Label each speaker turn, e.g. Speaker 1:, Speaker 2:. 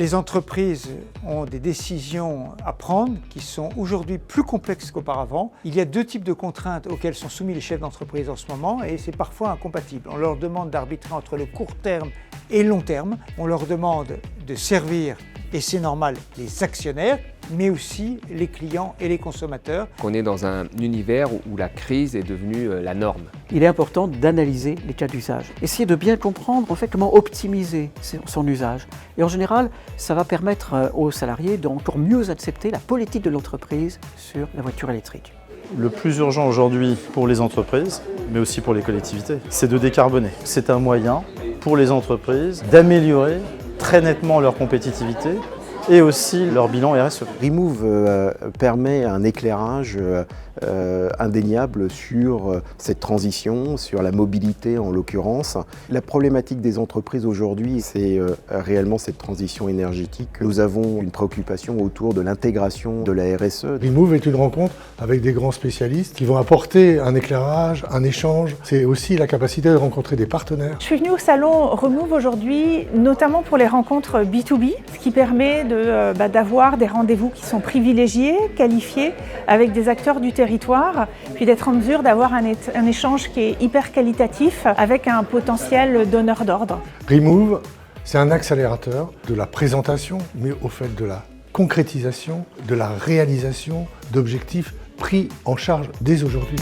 Speaker 1: Les entreprises ont des décisions à prendre qui sont aujourd'hui plus complexes qu'auparavant. Il y a deux types de contraintes auxquelles sont soumis les chefs d'entreprise en ce moment et c'est parfois incompatible. On leur demande d'arbitrer entre le court terme et le long terme. On leur demande de servir, et c'est normal, les actionnaires, mais aussi les clients et les consommateurs.
Speaker 2: On est dans un univers où la crise est devenue la norme.
Speaker 3: Il est important d'analyser les cas d'usage, essayer de bien comprendre en fait comment optimiser son usage. Et en général, ça va permettre aux salariés d'encore mieux accepter la politique de l'entreprise sur la voiture électrique.
Speaker 4: Le plus urgent aujourd'hui pour les entreprises, mais aussi pour les collectivités, c'est de décarboner. C'est un moyen pour les entreprises d'améliorer très nettement leur compétitivité et aussi leur bilan RSE.
Speaker 5: Remove permet un éclairage indéniable sur cette transition, sur la mobilité en l'occurrence. La problématique des entreprises aujourd'hui, c'est réellement cette transition énergétique. Nous avons une préoccupation autour de l'intégration de la RSE.
Speaker 6: Remove est une rencontre avec des grands spécialistes qui vont apporter un éclairage, un échange. C'est aussi la capacité de rencontrer des partenaires.
Speaker 7: Je suis venue au salon Remove aujourd'hui, notamment pour les rencontres B2B, ce qui permet d'avoir des rendez-vous qui sont privilégiés, qualifiés, avec des acteurs du territoire, puis d'être en mesure d'avoir un échange qui est hyper qualitatif avec un potentiel donneur d'ordre.
Speaker 6: Remove, c'est un accélérateur de la présentation, mais au fait de la concrétisation, de la réalisation d'objectifs pris en charge dès aujourd'hui.